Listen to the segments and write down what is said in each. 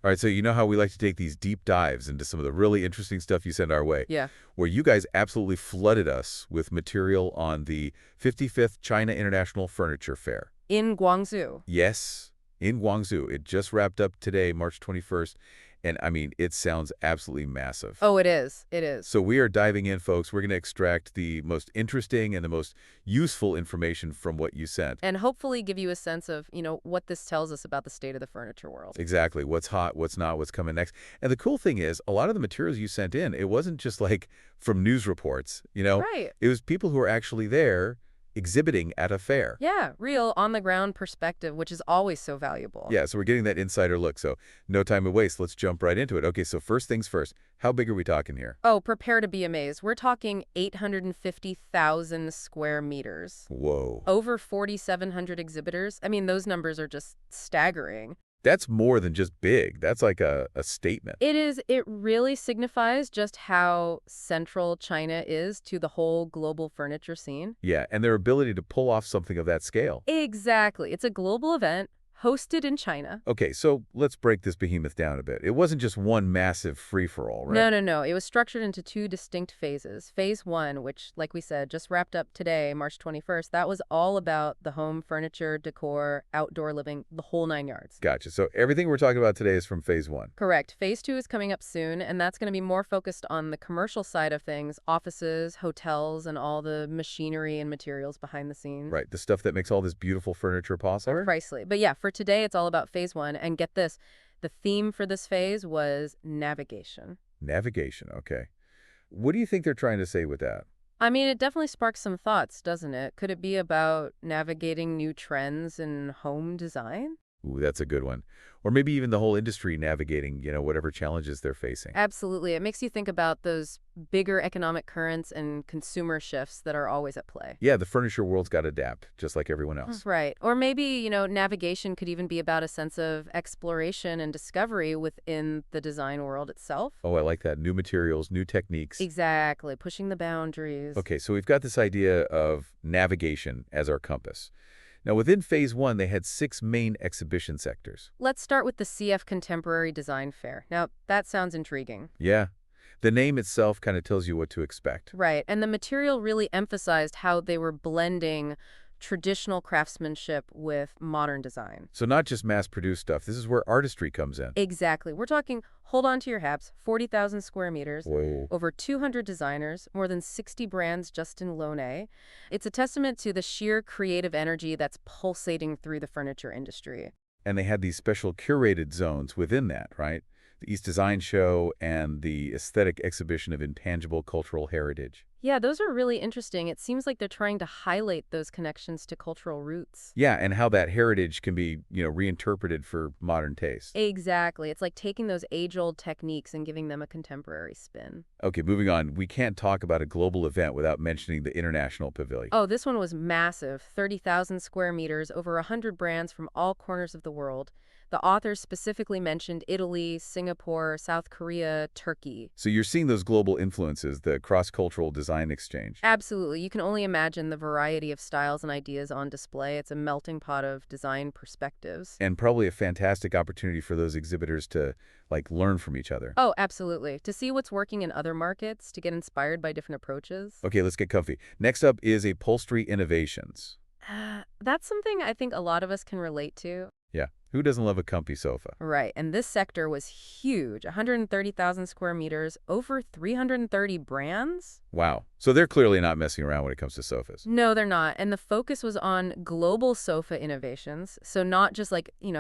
All right, so you know how we like to take these deep dives into some of the really interesting stuff you send our way, Yeah. where you guys absolutely flooded us with material on the 55th China International Furniture Fair. In Guangzhou. Yes, in Guangzhou. It just wrapped up today, March 21st, and I mean, it sounds absolutely massive. Oh, it is. It is. So we are diving in, folks. We're going to extract the most interesting and the most useful information from what you sent. And hopefully give you a sense of, what this tells us about the state of the furniture world. Exactly. What's hot, what's not, what's coming next. And the cool thing is, a lot of the materials you sent in, it wasn't just like from news reports, Right. It was people who are actually there exhibiting at a fair. Yeah, real on-the-ground perspective, which is always so valuable. Yeah, so we're getting that insider look. So no time to waste. Let's jump right into it. Okay, so first things first. How big are we talking here? Oh, prepare to be amazed. We're talking 850,000 square meters. Whoa. Over 4,700 exhibitors. I mean, those numbers are just staggering. That's more than just big. That's like a statement. It is. It really signifies just how central China is to the whole global furniture scene. Yeah, and their ability to pull off something of that scale. Exactly. It's a global event hosted in China. Okay, so let's break this behemoth down a bit. It wasn't just one massive free-for-all, right? No, no, no. It was structured into two distinct phases. Phase 1, which, like we said, just wrapped up today, March 21st, that was all about the home, furniture, decor, outdoor living, the whole 9 yards. Gotcha. So everything we're talking about today is from phase 1. Correct. Phase 2 is coming up soon, and that's going to be more focused on the commercial side of things, offices, hotels, and all the machinery and materials behind the scenes. Right, the stuff that makes all this beautiful furniture possible? Precisely. But yeah, for today, it's all about phase 1. And get this, the theme for this phase was navigation. Navigation, okay. What do you think they're trying to say with that? I mean, it definitely sparks some thoughts, doesn't it? Could it be about navigating new trends in home design? Ooh, that's a good one. Or maybe even the whole industry navigating, whatever challenges they're facing. Absolutely. It makes you think about those bigger economic currents and consumer shifts that are always at play. Yeah, the furniture world's got to adapt, just like everyone else. Right. Or maybe, navigation could even be about a sense of exploration and discovery within the design world itself. Oh, I like that. New materials, new techniques. Exactly. Pushing the boundaries. Okay, so we've got this idea of navigation as our compass. Now, within phase 1, they had 6 main exhibition sectors. Let's start with the CF Contemporary Design Fair. Now, that sounds intriguing. Yeah, the name itself kind of tells you what to expect. Right. And the material really emphasized how they were blending traditional craftsmanship with modern design. So not just mass-produced stuff. This is where artistry comes in. Exactly. We're talking, hold on to your hats, 40,000 square meters, Whoa. over 200 designers, more than 60 brands just in Lone. It's a testament to the sheer creative energy that's pulsating through the furniture industry. And they had these special curated zones within that, right? The East Design Show and the aesthetic exhibition of intangible cultural heritage. Yeah, those are really interesting. It seems like they're trying to highlight those connections to cultural roots. Yeah, and how that heritage can be, reinterpreted for modern taste. Exactly. It's like taking those age-old techniques and giving them a contemporary spin. Okay, moving on. We can't talk about a global event without mentioning the International Pavilion. Oh, this one was massive. 30,000 square meters, over 100 brands from all corners of the world. The authors specifically mentioned Italy, Singapore, South Korea, Turkey. So you're seeing those global influences, the cross-cultural design exchange. Absolutely. You can only imagine the variety of styles and ideas on display. It's a melting pot of design perspectives. And probably a fantastic opportunity for those exhibitors to, learn from each other. Oh, absolutely. To see what's working in other markets, to get inspired by different approaches. Okay, let's get comfy. Next up is upholstery innovations. That's something I think a lot of us can relate to. Yeah, who doesn't love a comfy sofa? Right, and this sector was huge, 130,000 square meters, over 330 brands? Wow. So they're clearly not messing around when it comes to sofas. No, they're not, and the focus was on global sofa innovations, so not just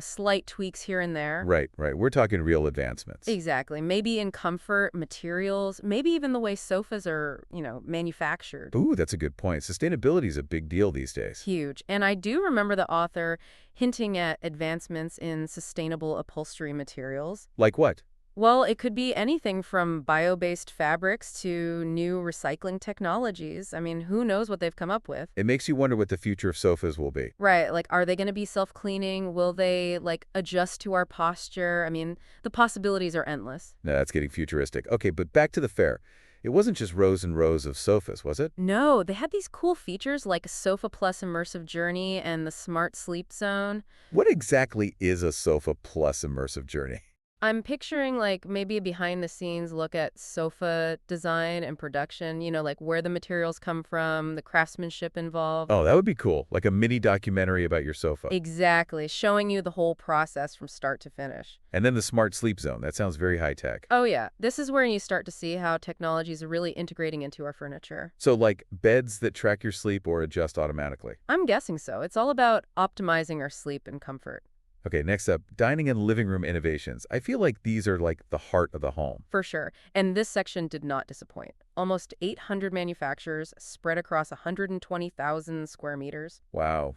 slight tweaks here and there. Right, right. We're talking real advancements. Exactly, maybe in comfort, materials, maybe even the way sofas are, manufactured. Ooh, that's a good point. Sustainability is a big deal these days. Huge, and I do remember the author hinting at advancements in sustainable upholstery materials. Like what? Well, it could be anything from bio-based fabrics to new recycling technologies. I mean, who knows what they've come up with? It makes you wonder what the future of sofas will be. Right, are they going to be self-cleaning? Will they, adjust to our posture? I mean, the possibilities are endless. No, that's getting futuristic. Okay, but back to the fair. It wasn't just rows and rows of sofas, was it? No, they had these cool features like Sofa Plus Immersive Journey and the Smart Sleep Zone. What exactly is a sofa plus immersive journey? I'm picturing like maybe a behind the scenes look at sofa design and production, like where the materials come from, the craftsmanship involved. Oh, that would be cool, like a mini documentary about your sofa. Exactly, showing you the whole process from start to finish. And then the smart sleep zone. That sounds very high tech. Oh yeah, this is where you start to see how technologies are really integrating into our furniture. So like beds that track your sleep or adjust automatically. I'm guessing so. It's all about optimizing our sleep and comfort. Okay, next up, dining and living room innovations. I feel like these are like the heart of the home. For sure. And this section did not disappoint. Almost 800 manufacturers spread across 120,000 square meters. Wow,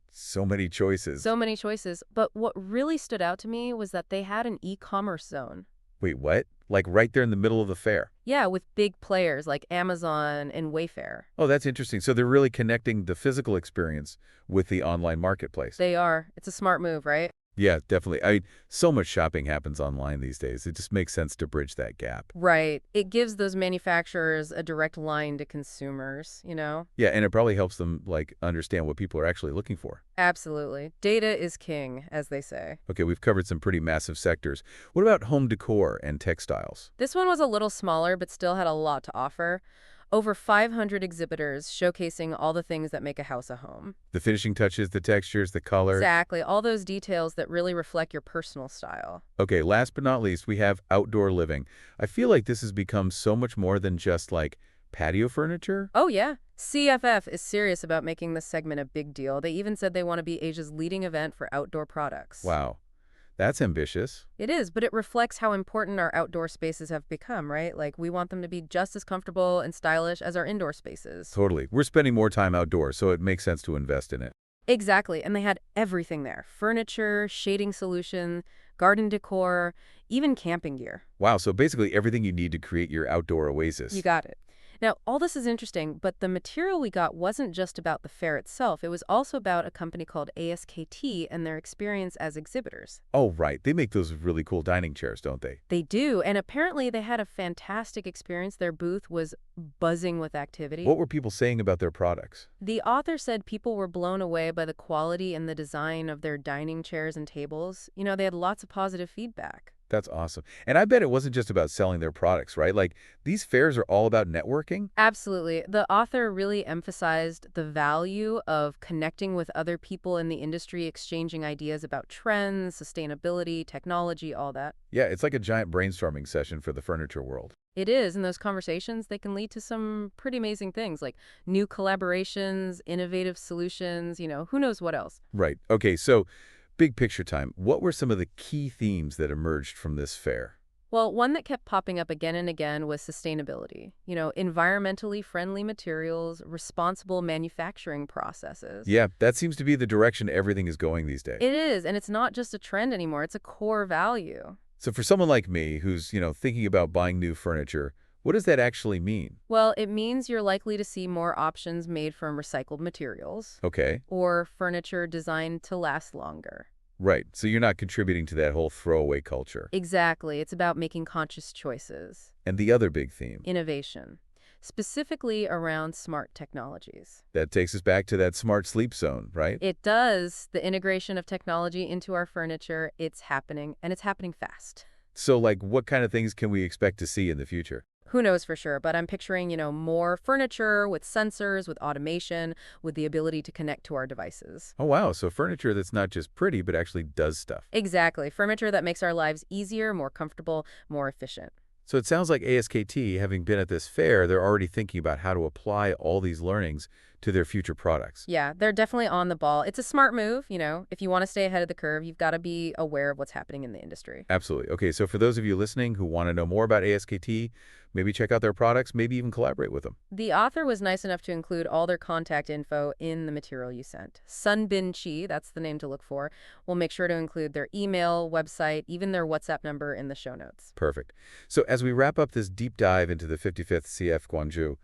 so many choices. So many choices. But what really stood out to me was that they had an e-commerce zone. Wait, what? Like right there in the middle of the fair. Yeah, with big players like Amazon and Wayfair. Oh, that's interesting. So they're really connecting the physical experience with the online marketplace. They are. It's a smart move, right? Yeah, definitely. I mean, so much shopping happens online these days. It just makes sense to bridge that gap. Right. It gives those manufacturers a direct line to consumers. Yeah, and it probably helps them like understand what people are actually looking for. Absolutely. Data is king, as they say. Okay, we've covered some pretty massive sectors. What about home decor and textiles? This one was a little smaller, but still had a lot to offer. Over 500 exhibitors showcasing all the things that make a house a home. The finishing touches, the textures, the color. Exactly, all those details that really reflect your personal style. Okay, last but not least, we have outdoor living. I feel like this has become so much more than just like patio furniture. Oh yeah, CFF is serious about making this segment a big deal. They even said they want to be Asia's leading event for outdoor products. Wow, that's ambitious. It is, but it reflects how important our outdoor spaces have become, right? Like, we want them to be just as comfortable and stylish as our indoor spaces. Totally. We're spending more time outdoors, so it makes sense to invest in it. Exactly, and they had everything there. Furniture, shading solution, garden decor, even camping gear. Wow, so basically everything you need to create your outdoor oasis. You got it. Now, all this is interesting, but the material we got wasn't just about the fair itself. It was also about a company called ASKT and their experience as exhibitors. Oh, right. They make those really cool dining chairs, don't they? They do, and apparently they had a fantastic experience. Their booth was buzzing with activity. What were people saying about their products? The author said people were blown away by the quality and the design of their dining chairs and tables. They had lots of positive feedback. That's awesome. And I bet it wasn't just about selling their products, right? Like, these fairs are all about networking? Absolutely. The author really emphasized the value of connecting with other people in the industry, exchanging ideas about trends, sustainability, technology, all that. Yeah, it's like a giant brainstorming session for the furniture world. It is, and those conversations, they can lead to some pretty amazing things like new collaborations, innovative solutions, who knows what else. Right. Okay, so big picture time. What were some of the key themes that emerged from this fair? Well, one that kept popping up again and again was sustainability. Environmentally friendly materials, responsible manufacturing processes. Yeah, that seems to be the direction everything is going these days. It is, and it's not just a trend anymore, it's a core value. So for someone like me who's, thinking about buying new furniture, what does that actually mean? Well, it means you're likely to see more options made from recycled materials Okay. or furniture designed to last longer. Right. So you're not contributing to that whole throwaway culture. Exactly. It's about making conscious choices. And the other big theme. Innovation, specifically around smart technologies. That takes us back to that smart sleep zone, right? It does. The integration of technology into our furniture, it's happening, and it's happening fast. So, like, what kind of things can we expect to see in the future? Who knows for sure, but I'm picturing, more furniture with sensors, with automation, with the ability to connect to our devices. Oh, wow. So furniture that's not just pretty, but actually does stuff. Exactly. Furniture that makes our lives easier, more comfortable, more efficient. So it sounds like ASKT, having been at this fair, they're already thinking about how to apply all these learnings to their future products. Yeah, they're definitely on the ball. It's a smart move. If you want to stay ahead of the curve, you've got to be aware of what's happening in the industry. Absolutely. Okay, so for those of you listening who want to know more about ASKT, maybe check out their products, maybe even collaborate with them. The author was nice enough to include all their contact info in the material you sent. Sunbin Chi, that's the name to look for. We'll make sure to include their email, website, even their WhatsApp number in the show notes. Perfect. So as we wrap up this deep dive into the 55th CIFF Guangzhou,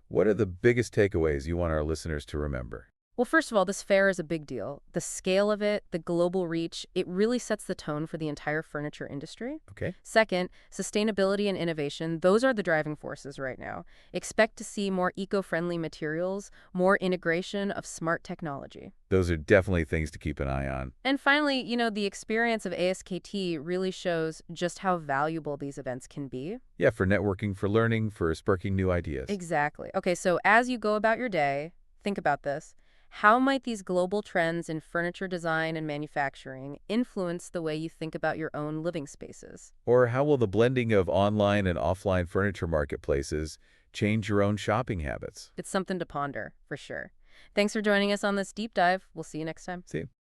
what are the biggest takeaways you want our listeners to remember? Well, first of all, this fair is a big deal. The scale of it, the global reach, it really sets the tone for the entire furniture industry. Okay. Second, sustainability and innovation, those are the driving forces right now. Expect to see more eco-friendly materials, more integration of smart technology. Those are definitely things to keep an eye on. And finally, the experience of ASKT really shows just how valuable these events can be. Yeah, for networking, for learning, for sparking new ideas. Exactly. Okay, so as you go about your day, think about this. How might these global trends in furniture design and manufacturing influence the way you think about your own living spaces? Or how will the blending of online and offline furniture marketplaces change your own shopping habits? It's something to ponder, for sure. Thanks for joining us on this deep dive. We'll see you next time. See?